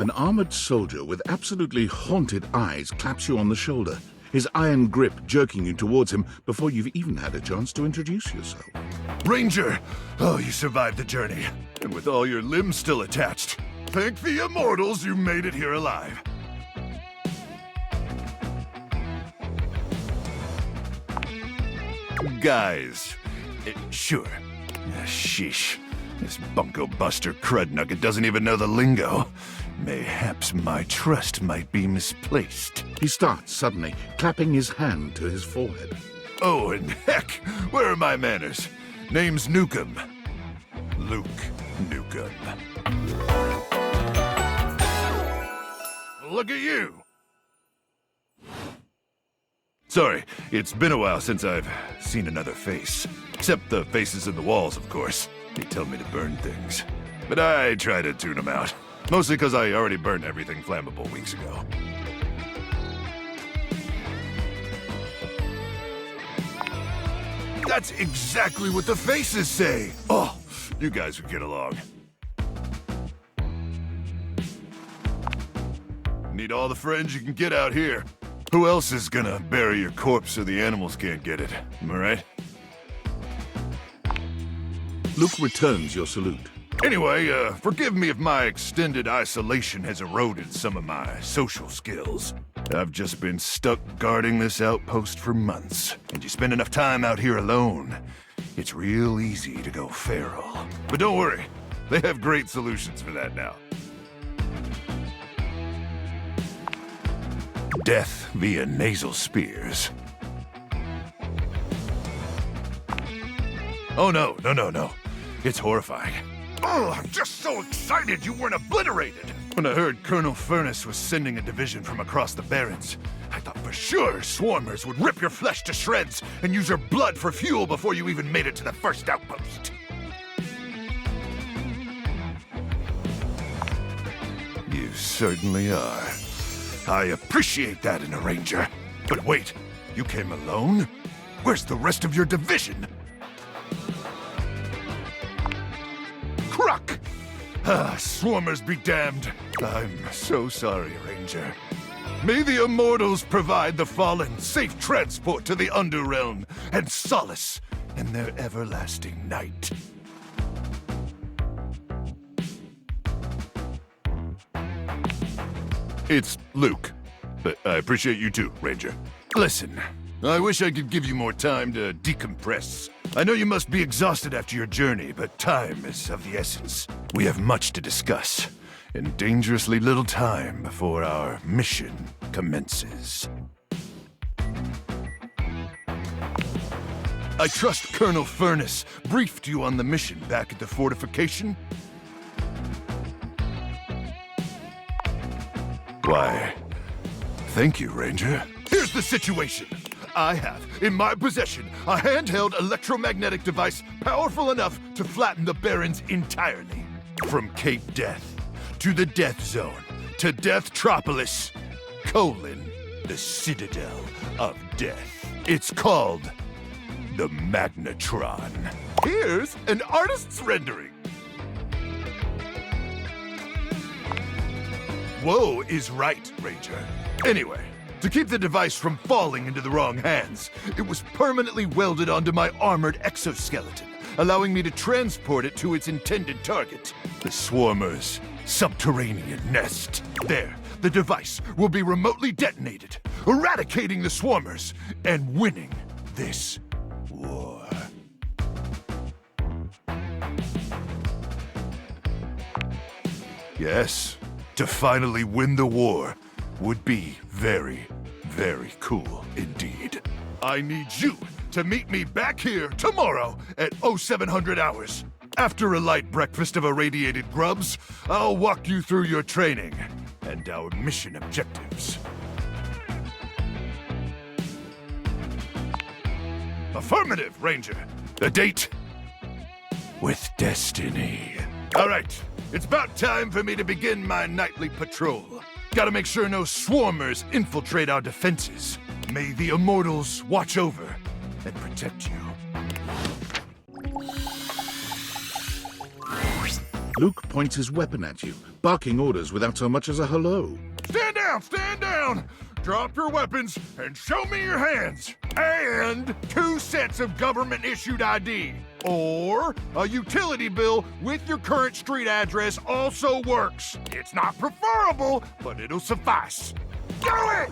An armored soldier with absolutely haunted eyes claps you on the shoulder, his iron grip jerking you towards him before you've even had a chance to introduce yourself. Ranger! Oh, you survived the journey. And with all your limbs still attached. Thank the immortals you made it here alive. Guys. Sure. Sheesh. This bunko buster crud nugget doesn't even know the lingo. Mayhaps my trust might be misplaced. He starts suddenly, clapping his hand to his forehead. Oh, and heck, where are my manners? Name's Nukem. Luke Nukem. Look at you! Sorry, it's been a while since I've seen another face. Except the faces in the walls, of course. They tell me to burn things. But I try to tune them out. Mostly because I already burned everything flammable weeks ago. That's exactly what the faces say! Oh, you guys would get along. Need all the friends you can get out here. Who else is gonna bury your corpse so the animals can't get it? Am I right? Luke returns your salute. Anyway, forgive me if my extended isolation has eroded some of my social skills. I've just been stuck guarding this outpost for months. And you spend enough time out here alone, it's real easy to go feral. But don't worry, they have great solutions for that now. Death via nasal spears. Oh no. It's horrifying. Oh, I'm just so excited you weren't obliterated! When I heard Colonel Furnace was sending a division from across the Barrens, I thought for sure swarmers would rip your flesh to shreds and use your blood for fuel before you even made it to the first outpost. You certainly are. I appreciate that in a ranger. But wait, you came alone? Where's the rest of your division? Crook! Ah, swarmers be damned. I'm so sorry, Ranger. May the immortals provide the fallen safe transport to the Underrealm and solace in their everlasting night. It's Luke, but I appreciate you too, Ranger. Listen, I wish I could give you more time to decompress. I know you must be exhausted after your journey, but time is of the essence. We have much to discuss, and dangerously little time before our mission commences. I trust Colonel Furnace briefed you on the mission back at the fortification? Why, thank you, Ranger. Here's the situation. I have, in my possession, a handheld electromagnetic device powerful enough to flatten the Barrens entirely. From Cape Death, to the Death Zone, to Deathtropolis, the Citadel of Death. It's called the Magnetron. Here's an artist's rendering. Whoa is right, Ranger. Anyway, to keep the device from falling into the wrong hands, it was permanently welded onto my armored exoskeleton, allowing me to transport it to its intended target, the Swarmer's subterranean nest. There, the device will be remotely detonated, eradicating the Swarmers and winning this war. Yes, to finally win the war would be very, very cool indeed. I need you to meet me back here tomorrow at 0700 hours. After a light breakfast of irradiated grubs, I'll walk you through your training and our mission objectives. Affirmative, Ranger. A date with destiny. All right, it's about time for me to begin my nightly patrol. Gotta make sure no swarmers infiltrate our defenses. May the immortals watch over and protect you. Luke points his weapon at you, barking orders without so much as a hello. Stand down! Stand down! Drop your weapons and show me your hands. And 2 sets of government-issued ID. Or a utility bill with your current street address also works. It's not preferable, but it'll suffice. Do it!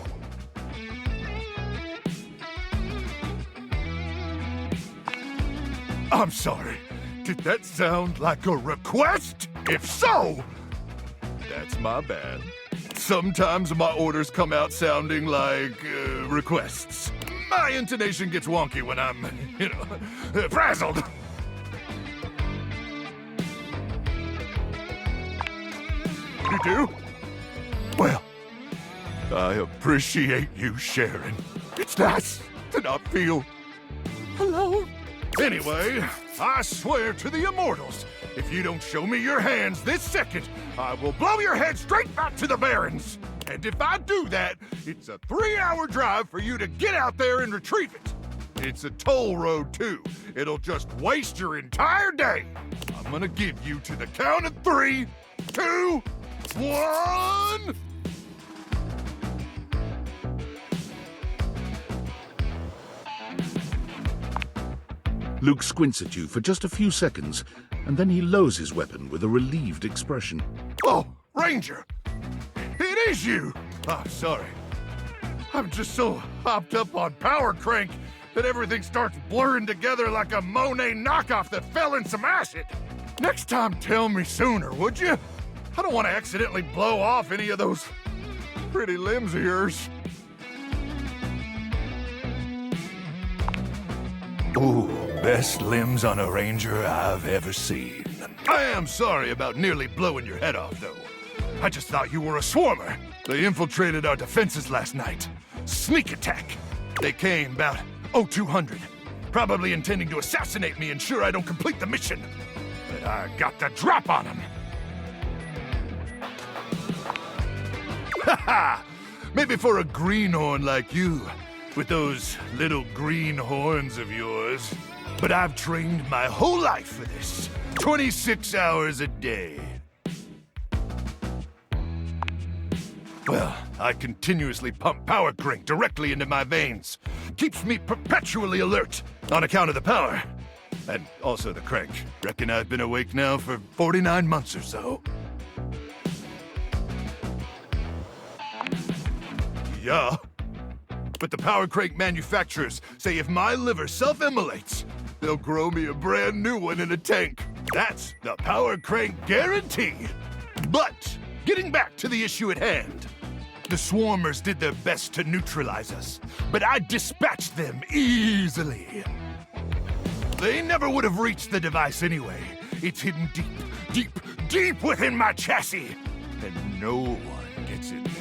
I'm sorry. Did that sound like a request? If so, that's my bad. Sometimes my orders come out sounding like requests. My intonation gets wonky when I'm, frazzled. You do? Well, I appreciate you sharing. It's nice to not feel alone. Anyway, I swear to the immortals, if you don't show me your hands this second, I will blow your head straight back to the Barrens. And if I do that, it's a 3-hour drive for you to get out there and retrieve it. It's a toll road, too. It'll just waste your entire day. I'm gonna give you to the count of 3, 2, 1... Luke squints at you for just a few seconds, and then he lowers his weapon with a relieved expression. Oh, Ranger! It is you! Oh, sorry. I'm just so hopped up on Power Crank that everything starts blurring together like a Monet knockoff that fell in some acid. Next time, tell me sooner, would you? I don't want to accidentally blow off any of those pretty limbs of yours. Ooh, best limbs on a Ranger I've ever seen. I am sorry about nearly blowing your head off, though. I just thought you were a swarmer. They infiltrated our defenses last night. Sneak attack. They came about 0200, probably intending to assassinate me, ensure I don't complete the mission. But I got the drop on them. Ha ha! Maybe for a greenhorn like you, with those little green horns of yours. But I've trained my whole life for this. 26 hours a day. Well, I continuously pump power crank directly into my veins. Keeps me perpetually alert on account of the power. And also the crank. Reckon I've been awake now for 49 months or so. Yeah. But the power crank manufacturers say if my liver self-immolates, they'll grow me a brand new one in a tank. That's the power crank guarantee. But getting back to the issue at hand. The swarmers did their best to neutralize us, but I dispatched them easily. They never would have reached the device anyway. It's hidden deep, deep, deep within my chassis, and no one gets in there.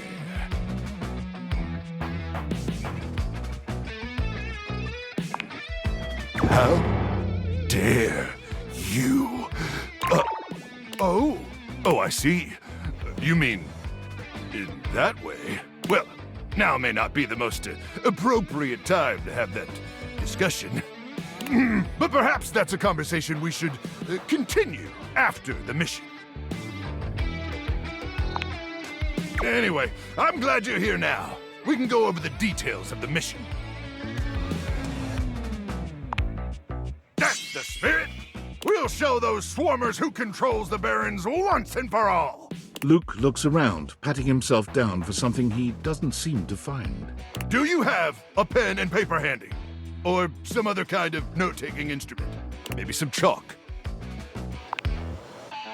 How dare you? Oh, I see. You mean in that way? Well, now may not be the most appropriate time to have that discussion. But perhaps that's a conversation we should continue after the mission. Anyway, I'm glad you're here now. We can go over the details of the mission. That's the spirit! We'll show those swarmers who controls the Barrens once and for all! Luke looks around, patting himself down for something he doesn't seem to find. Do you have a pen and paper handy? Or some other kind of note-taking instrument? Maybe some chalk?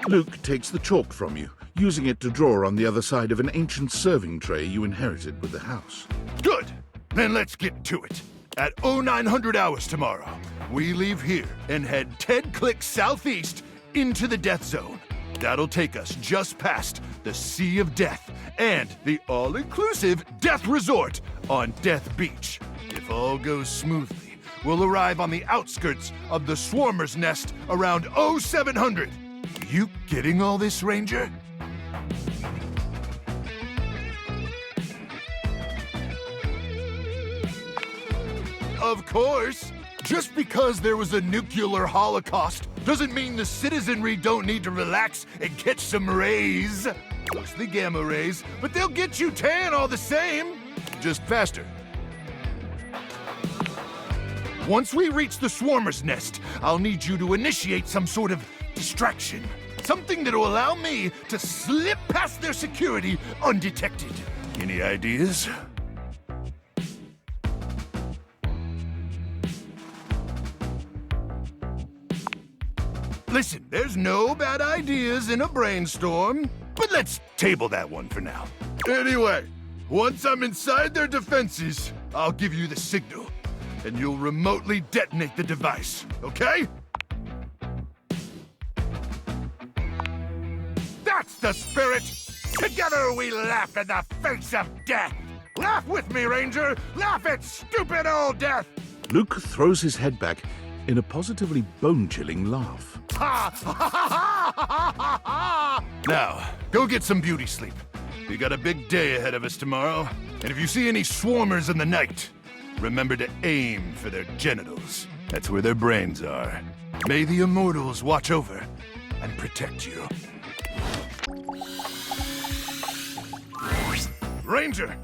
Luke takes the chalk from you, using it to draw on the other side of an ancient serving tray you inherited with the house. Good! Then let's get to it. At 0900 hours tomorrow, we leave here and head 10 clicks southeast into the death zone. That'll take us just past the Sea of Death and the all-inclusive Death Resort on Death Beach. If all goes smoothly, we'll arrive on the outskirts of the Swarmer's Nest around 0700. You getting all this, Ranger? Of course. Just because there was a nuclear holocaust doesn't mean the citizenry don't need to relax and catch some rays. Mostly gamma rays, but they'll get you tan all the same. Just faster. Once we reach the swarmer's nest, I'll need you to initiate some sort of distraction. Something that'll allow me to slip past their security undetected. Any ideas? Listen, there's no bad ideas in a brainstorm, but let's table that one for now. Anyway, once I'm inside their defenses, I'll give you the signal, and you'll remotely detonate the device, okay? That's the spirit! Together we laugh in the face of death! Laugh with me, Ranger! Laugh at stupid old death! Luke throws his head back in a positively bone-chilling laugh. Now, go get some beauty sleep. We got a big day ahead of us tomorrow, and if you see any swarmers in the night, remember to aim for their genitals. That's where their brains are. May the immortals watch over and protect you. Ranger,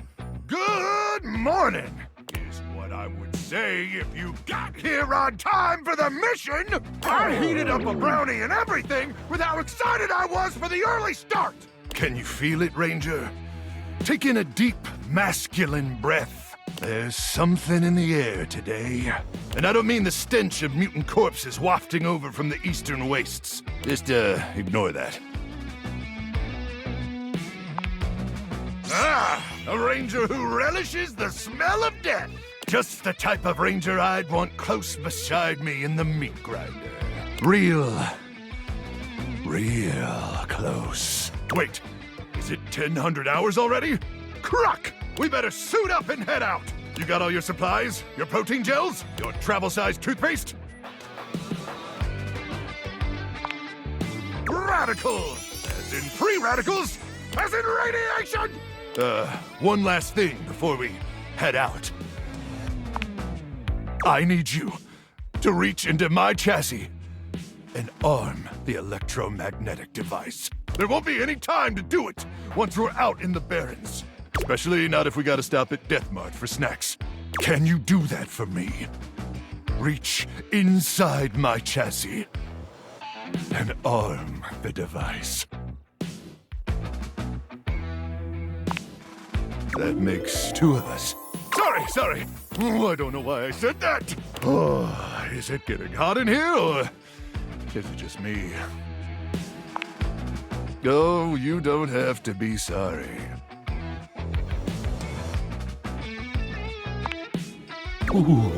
good morning, is what I would say if you got here on time for the mission. I heated up a brownie and everything with how excited I was for the early start. Can you feel it, Ranger? Take in a deep, masculine breath. There's something in the air today. And I don't mean the stench of mutant corpses wafting over from the eastern wastes. Just, ignore that. Ah, a ranger who relishes the smell of death. Just the type of ranger I'd want close beside me in the meat grinder. Real close. Wait, is it 1,000 hours already? Crock! We better suit up and head out. You got all your supplies? Your protein gels? Your travel-sized toothpaste? Radical! As in free radicals? As in radiation! One last thing before we head out. I need you to reach into my chassis and arm the electromagnetic device. There won't be any time to do it once we're out in the Barrens. Especially not if we gotta stop at Death Mart for snacks. Can you do that for me? Reach inside my chassis and arm the device. That makes two of us. Sorry. Oh, I don't know why I said that. Oh, is it getting hot in here, or is it just me? Oh, you don't have to be sorry. Ooh,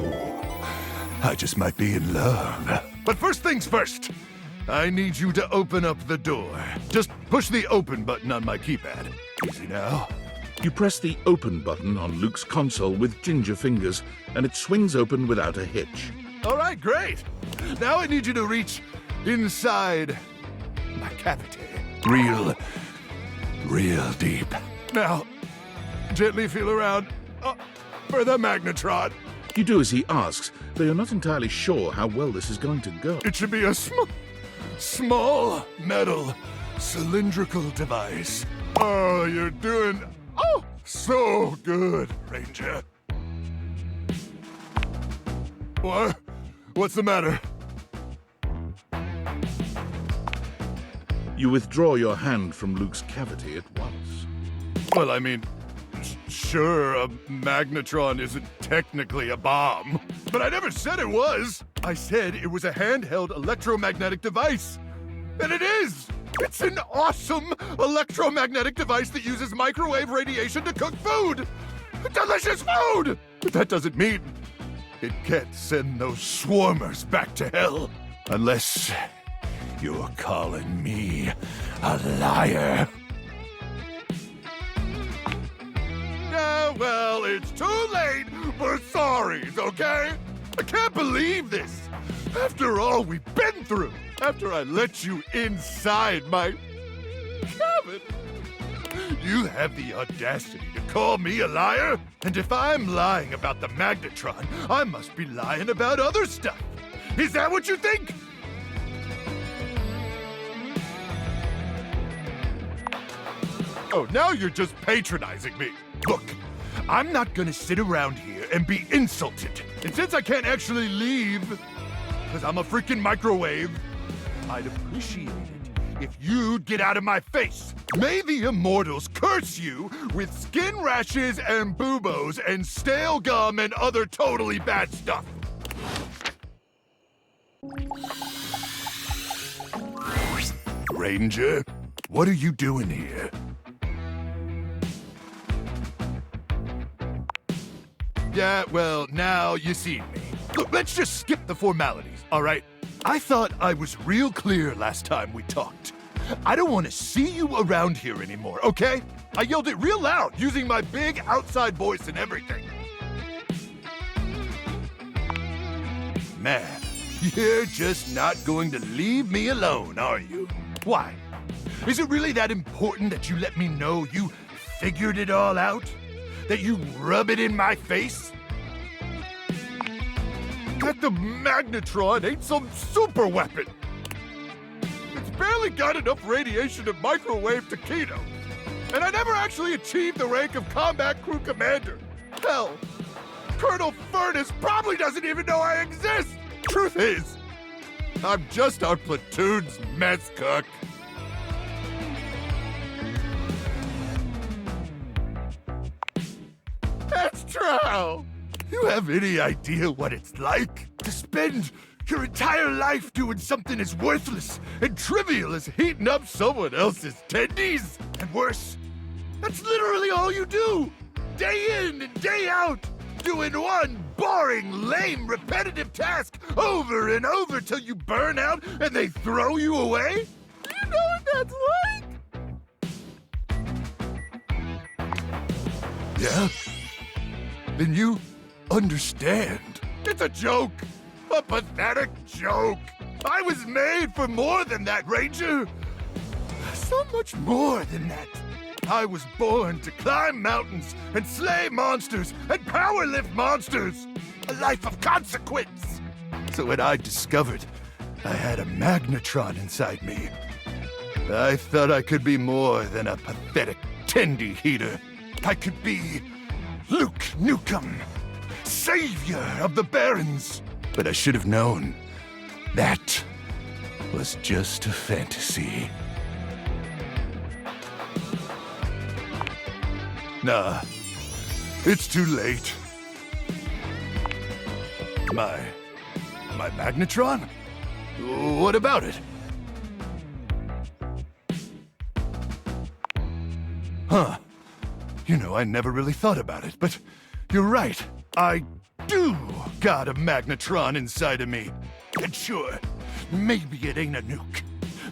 I just might be in love. But first things first, I need you to open up the door. Just push the open button on my keypad. Easy now. You press the open button on Luke's console with ginger fingers, and it swings open without a hitch. All right, great. Now I need you to reach inside my cavity. Real deep. Now, gently feel around for the magnetron. You do as he asks, though you're not entirely sure how well this is going to go. It should be a small metal cylindrical device. Oh, you're doing so good, Ranger. What? What's the matter? You withdraw your hand from Luke's cavity at once. Well, I mean, sure, a magnetron isn't technically a bomb, but I never said it was. I said it was a handheld electromagnetic device. And it is! It's an awesome electromagnetic device that uses microwave radiation to cook food! Delicious food! But that doesn't mean it can't send those swarmers back to hell. Unless you're calling me a liar. Yeah, well, it's too late for sorries, okay? I can't believe this. After all we've been through, after I let you inside my cabin, you have the audacity to call me a liar? And if I'm lying about the magnetron, I must be lying about other stuff. Is that what you think? Oh, now you're just patronizing me. Look, I'm not gonna sit around here and be insulted. And since I can't actually leave, because I'm a freaking microwave, I'd appreciate it if you'd get out of my face. May the immortals curse you with skin rashes and buboes and stale gum and other totally bad stuff. Ranger, what are you doing here? Yeah, well, now you see me. Look, let's just skip the formalities, all right? I thought I was real clear last time we talked. I don't want to see you around here anymore, okay? I yelled it real loud, using my big outside voice and everything. Man, you're just not going to leave me alone, are you? Why? Is it really that important that you let me know you figured it all out? That you rub it in my face? That the magnetron ain't some super weapon. It's barely got enough radiation to microwave taquitos. And I never actually achieved the rank of combat crew commander. Hell, Colonel Furnace probably doesn't even know I exist. Truth is, I'm just our platoon's mess cook. That's true. You have any idea what it's like to spend your entire life doing something as worthless and trivial as heating up someone else's tendies? And worse, that's literally all you do, day in and day out, doing one boring, lame, repetitive task over and over till you burn out and they throw you away? Do you know what that's like? Yeah? Then you understand. It's a joke. A pathetic joke. I was made for more than that, Ranger. So much more than that. I was born to climb mountains and slay monsters and power lift monsters. A life of consequence. So when I discovered I had a magnetron inside me, I thought I could be more than a pathetic tendy heater. I could be Luke Nukem, savior of the Barrens. But I should have known that was just a fantasy. Nah, it's too late. My magnetron? What about it? Huh. You know, I never really thought about it, but you're right. I do got a magnetron inside of me. And sure, maybe it ain't a nuke.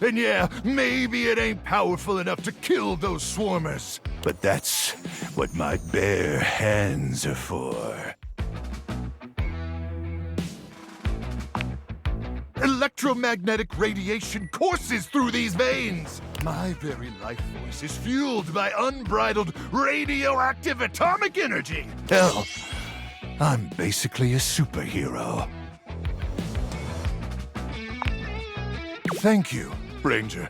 And yeah, maybe it ain't powerful enough to kill those swarmers. But that's what my bare hands are for. Electromagnetic radiation courses through these veins. My very life force is fueled by unbridled radioactive atomic energy. Hell, I'm basically a superhero. Thank you, Ranger.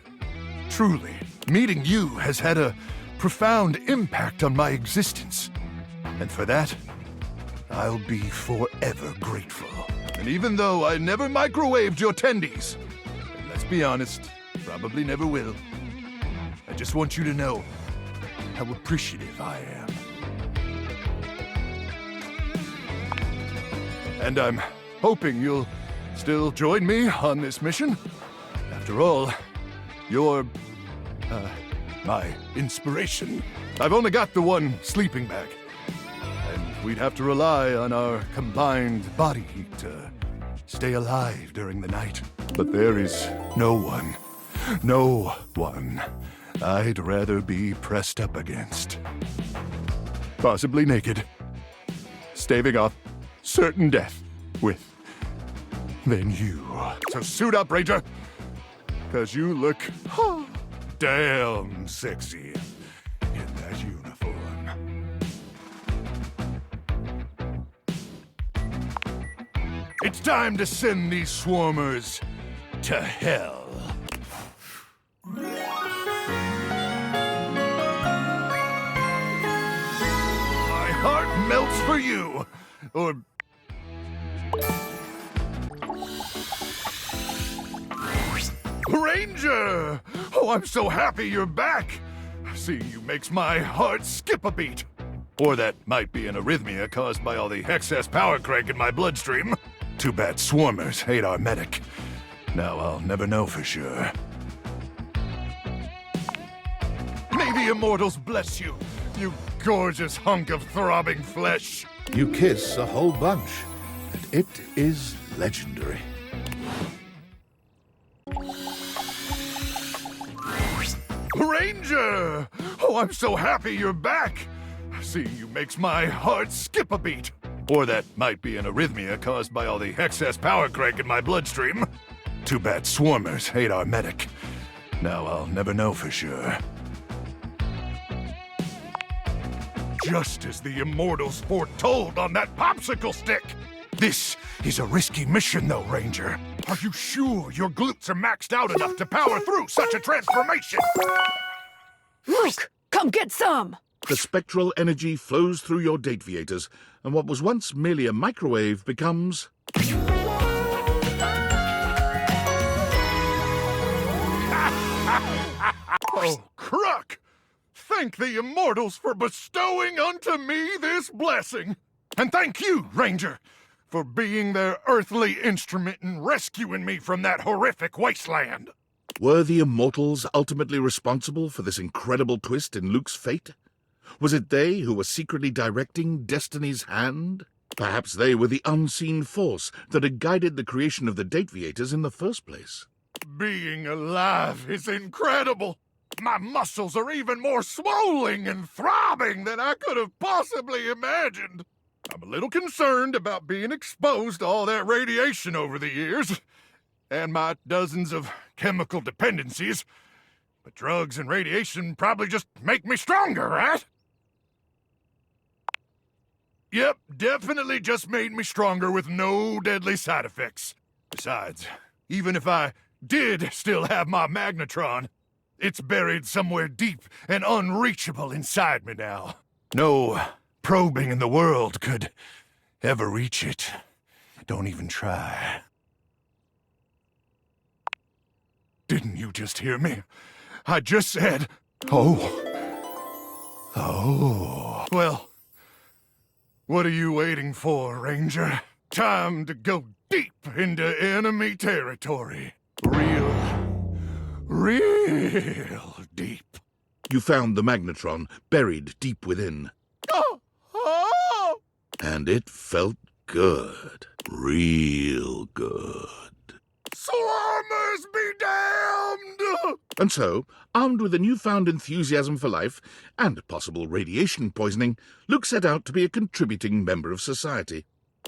Truly, meeting you has had a profound impact on my existence. And for that, I'll be forever grateful. And even though I never microwaved your tendies, and let's be honest, probably never will, I just want you to know how appreciative I am. And I'm hoping you'll still join me on this mission. After all, you're, my inspiration. I've only got the one sleeping bag, and we'd have to rely on our combined body heat to stay alive during the night. But there is no one I'd rather be pressed up against. Possibly naked, staving off certain death with than you. So suit up, Ranger, because you look damn sexy in that uniform. It's time to send these swarmers to hell. for you. Or... Ranger! Oh, I'm so happy you're back. Seeing you makes my heart skip a beat. Or that might be an arrhythmia caused by all the excess power crank in my bloodstream. Too bad swarmers hate our medic. Now I'll never know for sure. May the immortals bless you, you gorgeous hunk of throbbing flesh. You kiss a whole bunch, and it is legendary. Ranger! Oh, I'm so happy you're back. Seeing you makes my heart skip a beat. Or that might be an arrhythmia caused by all the excess power crank in my bloodstream. Too bad swarmers hate our medic. Now I'll never know for sure. Just as the immortals foretold on that popsicle stick. This is a risky mission, though, Ranger. Are you sure your glutes are maxed out enough to power through such a transformation? Luke, come get some! The spectral energy flows through your Dateviators, and what was once merely a microwave becomes... Oh, Crook! Thank the immortals for bestowing unto me this blessing. And thank you, Ranger, for being their earthly instrument in rescuing me from that horrific wasteland. Were the immortals ultimately responsible for this incredible twist in Luke's fate? Was it they who were secretly directing destiny's hand? Perhaps they were the unseen force that had guided the creation of the Dateviators in the first place. Being alive is incredible. My muscles are even more swollen and throbbing than I could have possibly imagined. I'm a little concerned about being exposed to all that radiation over the years, and my dozens of chemical dependencies. But drugs and radiation probably just make me stronger, right? Yep, definitely just made me stronger with no deadly side effects. Besides, even if I did still have my magnetron, it's buried somewhere deep and unreachable inside me now. No probing in the world could ever reach it. Don't even try. Didn't you just hear me? I just said, oh. Oh. Well, what are you waiting for, Ranger? Time to go deep into enemy territory. Real deep. You found the magnetron buried deep within. Oh. And it felt good. Real good. Swarmers be damned! And so, armed with a newfound enthusiasm for life and possible radiation poisoning, Luke set out to be a contributing member of society.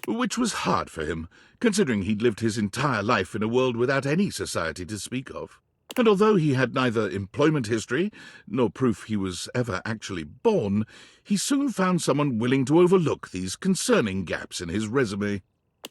Which was hard for him, considering he'd lived his entire life in a world without any society to speak of. And although he had neither employment history nor proof he was ever actually born, he soon found someone willing to overlook these concerning gaps in his resume.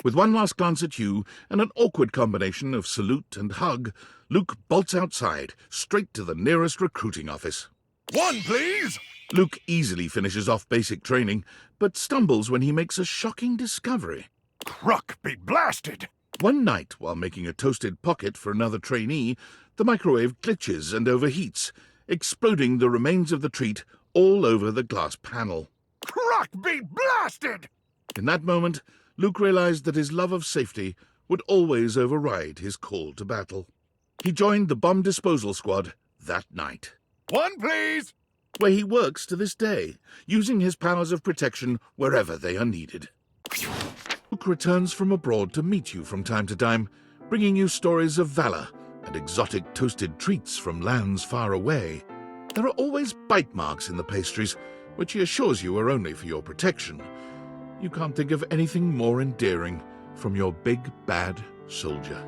With one last glance at you and an awkward combination of salute and hug, Luke bolts outside, straight to the nearest recruiting office. One, please! Luke easily finishes off basic training, but stumbles when he makes a shocking discovery. Crook be blasted! One night, while making a toasted pocket for another trainee, the microwave glitches and overheats, exploding the remains of the treat all over the glass panel. Crook be blasted! In that moment, Luke realized that his love of safety would always override his call to battle. He joined the bomb disposal squad that night. One, please! Where he works to this day, using his powers of protection wherever they are needed. Luke returns from abroad to meet you from time to time, bringing you stories of valor and exotic toasted treats from lands far away. There are always bite marks in the pastries, which he assures you are only for your protection. You can't think of anything more endearing from your big, bad soldier.